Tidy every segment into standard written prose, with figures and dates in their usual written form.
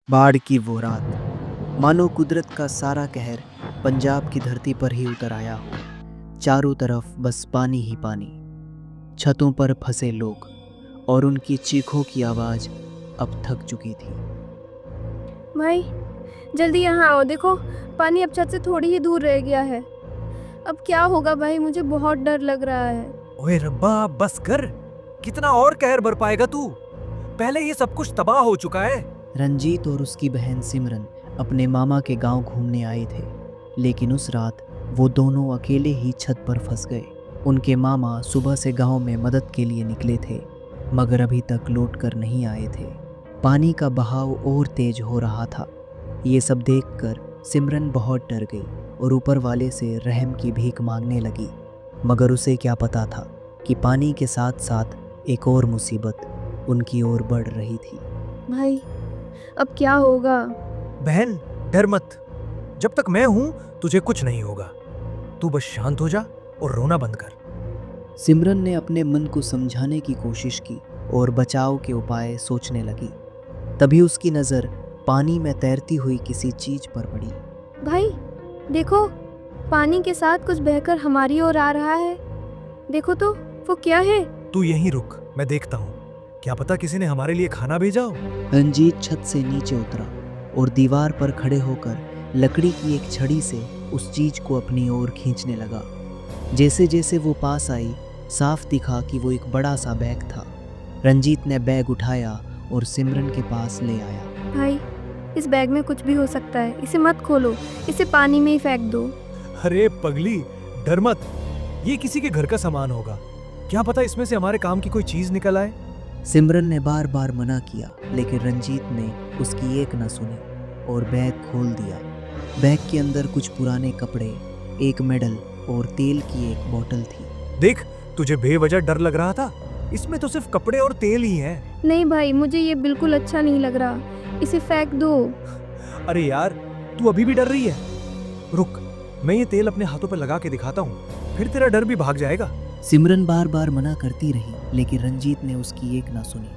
बाढ़ की वो रात, मानो कुदरत का सारा कहर पंजाब की धरती पर ही उतर आया हो। चारों तरफ बस पानी ही पानी, छतों पर फंसे लोग और उनकी चीखों की आवाज अब थक चुकी थी। भाई, जल्दी यहाँ आओ। देखो, पानी अब छत से थोड़ी ही दूर रह गया है। अब क्या होगा भाई, मुझे बहुत डर लग रहा है। ओए रब्बा, बस कर। कितना और कहर बर पाएगा तू? पहले ये सब कुछ तबाह हो चुका है। रंजीत और उसकी बहन सिमरन अपने मामा के गांव घूमने आए थे, लेकिन उस रात वो दोनों अकेले ही छत पर फंस गए। उनके मामा सुबह से गांव में मदद के लिए निकले थे, मगर अभी तक लौट कर नहीं आए थे। पानी का बहाव और तेज हो रहा था। ये सब देखकर सिमरन बहुत डर गई और ऊपर वाले से रहम की भीख मांगने लगी। मगर उसे क्या पता था कि पानी के साथ साथ एक और मुसीबत उनकी ओर बढ़ रही थी। भाई, अब क्या होगा? बहन, डर मत। जब तक मैं हूं तुझे कुछ नहीं होगा। तू बस शांत हो जा और रोना बंद कर। सिमरन ने अपने मन को समझाने की कोशिश की और बचाव के उपाय सोचने लगी। तभी उसकी नज़र पानी में तैरती हुई किसी चीज पर पड़ी। भाई देखो, पानी के साथ कुछ बहकर हमारी ओर आ रहा है। देखो तो, वो क्या है? तू यहीं रुक, मैं देखता हूँ। क्या पता किसी ने हमारे लिए खाना भेजा हो। रंजीत छत से नीचे उतरा और दीवार पर खड़े होकर लकड़ी की एक छड़ी से उस चीज को अपनी ओर खींचने लगा। जैसे जैसे वो पास आई, साफ दिखा कि वो एक बड़ा सा बैग था। रंजीत ने बैग उठाया और सिमरन के पास ले आया। भाई, इस बैग में कुछ भी हो सकता है। इसे मत खोलो, इसे पानी में ही फेंक दो। अरे पगली, डर मत। ये किसी के घर का सामान होगा। क्या पता इसमें से हमारे काम की कोई चीज निकल आए। सिमरन ने बार बार मना किया, लेकिन रंजीत ने उसकी एक न सुनी और बैग खोल दिया। बैग के अंदर कुछ पुराने कपड़े, एक मेडल और तेल की एक बोतल थी। देख, तुझे बेवजह डर लग रहा था। इसमें तो सिर्फ कपड़े और तेल ही है। नहीं भाई, मुझे ये बिल्कुल अच्छा नहीं लग रहा। इसे फेंक दो। अरे यार, तू अभी भी डर रही है। रुक, मैं ये तेल अपने हाथों पर लगा के दिखाता हूँ, फिर तेरा डर भी भाग जाएगा। सिमरन बार बार मना करती रही, लेकिन रंजीत ने उसकी एक ना सुनी।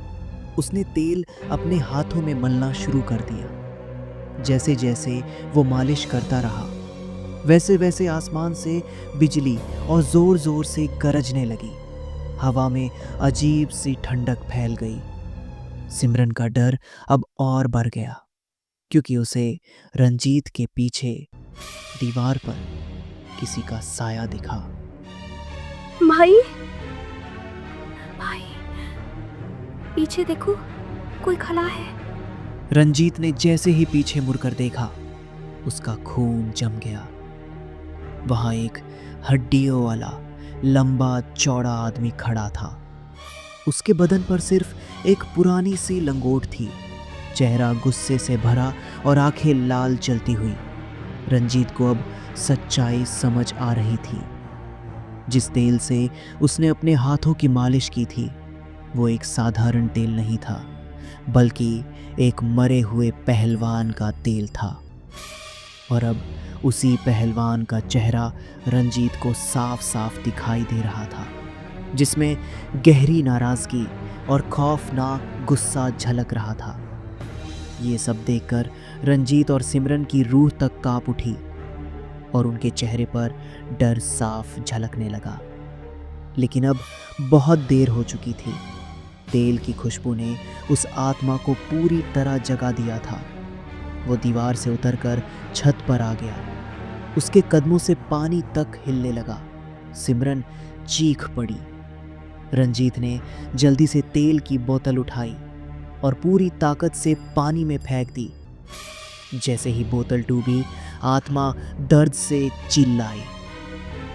उसने तेल अपने हाथों में मलना शुरू कर दिया। जैसे जैसे वो मालिश करता रहा, वैसे वैसे आसमान से बिजली और जोर जोर से गरजने लगी। हवा में अजीब सी ठंडक फैल गई। सिमरन का डर अब और बढ़ गया, क्योंकि उसे रंजीत के पीछे दीवार पर किसी का साया दिखा। भाई, भाई, पीछे देखो, कोई खड़ा है। रंजीत ने जैसे ही पीछे मुड़कर देखा, उसका खून जम गया। वहां एक हड्डियों वाला लंबा चौड़ा आदमी खड़ा था। उसके बदन पर सिर्फ एक पुरानी सी लंगोट थी, चेहरा गुस्से से भरा और आंखें लाल जलती हुई। रंजीत को अब सच्चाई समझ आ रही थी। जिस तेल से उसने अपने हाथों की मालिश की थी, वो एक साधारण तेल नहीं था, बल्कि एक मरे हुए पहलवान का तेल था। और अब उसी पहलवान का चेहरा रंजीत को साफ साफ दिखाई दे रहा था, जिसमें गहरी नाराजगी और खौफनाक गुस्सा झलक रहा था। ये सब देखकर रंजीत और सिमरन की रूह तक कांप उठी और उनके चेहरे पर डर साफ झलकने लगा। लेकिन अब बहुत देर हो चुकी थी। तेल की खुशबू ने उस आत्मा को पूरी तरह जगा दिया था। वो दीवार से उतरकर छत पर आ गया। उसके कदमों से पानी तक हिलने लगा। सिमरन चीख पड़ी। रंजीत ने जल्दी से तेल की बोतल उठाई और पूरी ताकत से पानी में फेंक दी। जैसे ही बोतल डूबी, आत्मा दर्द से चिल्लाई।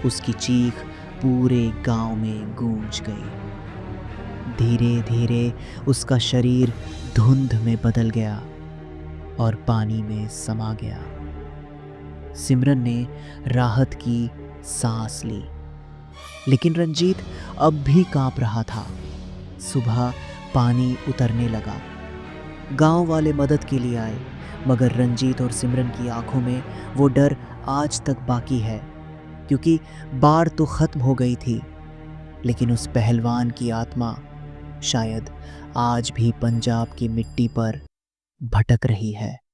उसकी चीख पूरे गांव में गूंज गई। धीरे धीरे उसका शरीर धुंध में बदल गया और पानी में समा गया। सिमरन ने राहत की सांस ली, लेकिन रंजीत अब भी कांप रहा था। सुबह पानी उतरने लगा। गांव वाले मदद के लिए आए, मगर रंजीत और सिमरन की आंखों में वो डर आज तक बाकी है, क्योंकि बाढ़ तो खत्म हो गई थी, लेकिन उस पहलवान की आत्मा शायद आज भी पंजाब की मिट्टी पर भटक रही है।